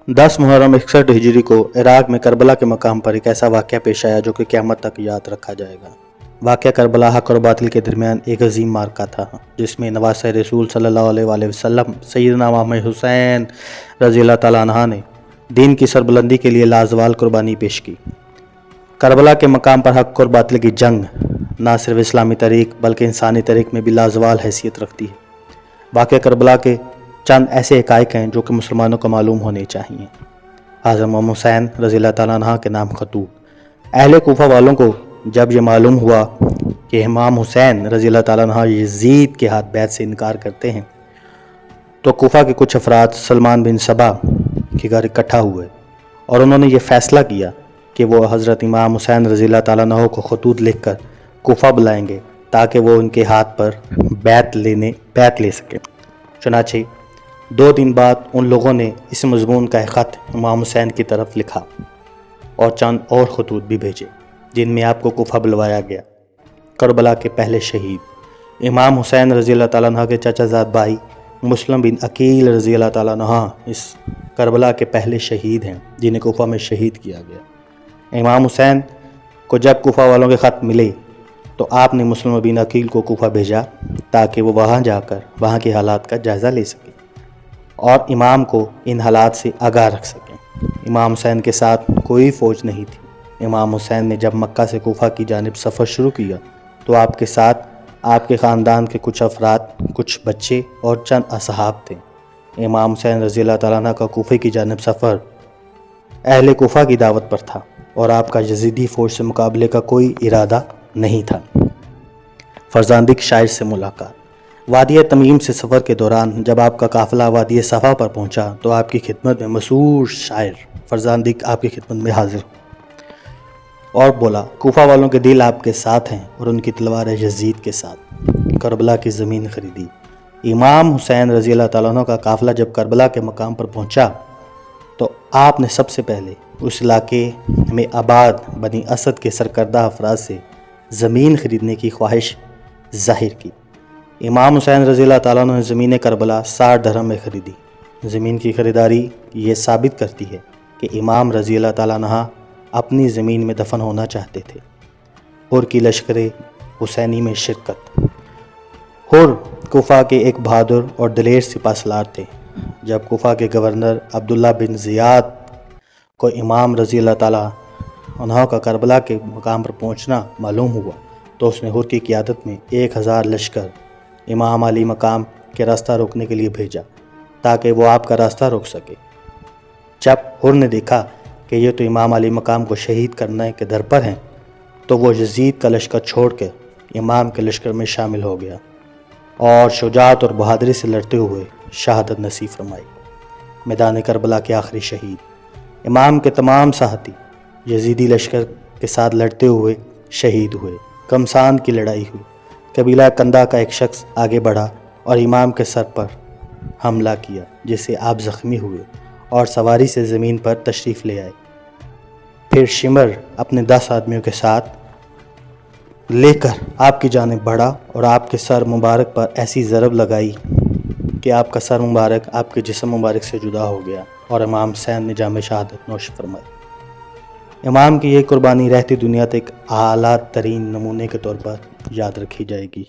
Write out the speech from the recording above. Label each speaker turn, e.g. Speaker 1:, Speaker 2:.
Speaker 1: 10 محرم 61 ہجری کو عراق میں کربلا کے مقام پر ایک ایسا واقعہ پیش آیا جو کہ قیامت تک یاد رکھا جائے گا۔ واقعہ کربلا حق اور باطل کے درمیان ایک عظیم معرکہ تھا، جس میں نواسۂ رسول صلی اللہ علیہ وآلہ وسلم سیدنا امام حسین رضی اللہ تعالیٰ عنہ نے دین کی سربلندی کے لیے لازوال قربانی پیش کی۔ کربلا کے مقام پر حق اور باطل کی جنگ نہ صرف اسلامی تاریخ بلکہ انسانی تاریخ میں بھی لازوال حیثیت رکھتی ہے۔ واقعہ کربلا کے چند ایسے حقائق ہیں جو کہ مسلمانوں کو معلوم ہونے چاہیے۔ حضرت امام حسین رضی اللہ تعالیٰ عنہ کے نام خطوط۔ اہل کوفہ والوں کو جب یہ معلوم ہوا کہ امام حسین رضی اللہ تعالیٰ عنہ یزید کے ہاتھ بیعت سے انکار کرتے ہیں، تو کوفہ کے کچھ افراد سلمان بن سبا کے گھر اکٹھا ہوئے اور انہوں نے یہ فیصلہ کیا کہ وہ حضرت امام حسین رضی اللہ تعالیٰ عنہ کو خطوط لکھ کر کوفہ بلائیں گے تاکہ وہ ان کے ہاتھ پر بیعت لے سکیں۔ چنانچہ 2 دن بعد ان لوگوں نے اس مضمون کا ایک خط امام حسین کی طرف لکھا اور چند اور خطوط بھی بھیجے جن میں آپ کو کوفہ بلوایا گیا۔ کربلا کے پہلے شہید امام حسین رضی اللہ تعالیٰ عنہ کے چچا زاد بھائی مسلم بن عقیل رضی اللہ تعالیٰ عنہ اس کربلا کے پہلے شہید ہیں جنہیں کوفہ میں شہید کیا گیا۔ امام حسین کو جب کوفہ والوں کے خط ملے تو آپ نے مسلم بن عقیل کو کوفہ بھیجا تاکہ وہ وہاں جا کر وہاں کے حالات کا جائزہ لے سکے اور امام کو ان حالات سے آگاہ رکھ سکیں۔ امام حسین کے ساتھ کوئی فوج نہیں تھی۔ امام حسین نے جب مکہ سے کوفہ کی جانب سفر شروع کیا تو آپ کے ساتھ آپ کے خاندان کے کچھ افراد، کچھ بچے اور چند اصحاب تھے۔ امام حسین رضی اللہ تعالیٰ عنہ کا کوفہ کی جانب سفر اہل کوفہ کی دعوت پر تھا اور آپ کا یزیدی فوج سے مقابلے کا کوئی ارادہ نہیں تھا۔ فرزندق شاعر سے ملاقات۔ وادی تمیم سے سفر کے دوران جب آپ کا قافلہ وادی صفا پر پہنچا تو آپ کی خدمت میں مشہور شاعر فرزندق آپ کی خدمت میں حاضر اور بولا، کوفہ والوں کے دل آپ کے ساتھ ہیں اور ان کی تلوار یزید کے ساتھ۔ کربلا کی زمین خریدی۔ امام حسین رضی اللہ تعالیٰ عنہ کا قافلہ جب کربلا کے مقام پر پہنچا تو آپ نے سب سے پہلے اس علاقے میں آباد بنی اسد کے سرکردہ افراد سے زمین خریدنے کی خواہش ظاہر کی۔ امام حسین رضی اللہ تعالیٰ عنہ نے زمین کربلا 60 درہم میں خریدی۔ زمین کی خریداری یہ ثابت کرتی ہے کہ امام رضی اللہ تعالیٰ عنہ اپنی زمین میں دفن ہونا چاہتے تھے۔ حر کی لشکر حسینی میں شرکت۔ حر کوفہ کے ایک بہادر اور دلیر سپہ سالار تھے۔ جب کوفہ کے گورنر عبداللہ بن زیاد کو امام رضی اللہ تعالیٰ عنہ کا کربلا کے مقام پر پہنچنا معلوم ہوا تو اس نے حر کی قیادت میں 1000 لشکر امام علی مقام کے راستہ روکنے کے لیے بھیجا تاکہ وہ آپ کا راستہ روک سکے۔ جب حر نے دیکھا کہ یہ تو امام علی مقام کو شہید کرنے کے در پر ہیں تو وہ یزید کا لشکر چھوڑ کے امام کے لشکر میں شامل ہو گیا اور شجاعت اور بہادری سے لڑتے ہوئے شہادت نصیب فرمائی۔ میدان کربلا کے آخری شہید امام کے تمام ساتھی یزیدی لشکر کے ساتھ لڑتے ہوئے شہید ہوئے۔ کمسان کی لڑائی ہوئی۔ قبیلہ کندہ کا ایک شخص آگے بڑھا اور امام کے سر پر حملہ کیا جس سے آپ زخمی ہوئے اور سواری سے زمین پر تشریف لے آئے۔ پھر شمر اپنے 10 آدمیوں کے ساتھ لے کر آپ کی جانب بڑھا اور آپ کے سر مبارک پر ایسی ضرب لگائی کہ آپ کا سر مبارک آپ کے جسم مبارک سے جدا ہو گیا اور امام حسین نے جام شہادت نوش فرمائی۔ امام کی یہ قربانی رہتی دنیا تک اعلیٰ ترین نمونے کے طور پر یاد رکھی جائے گی۔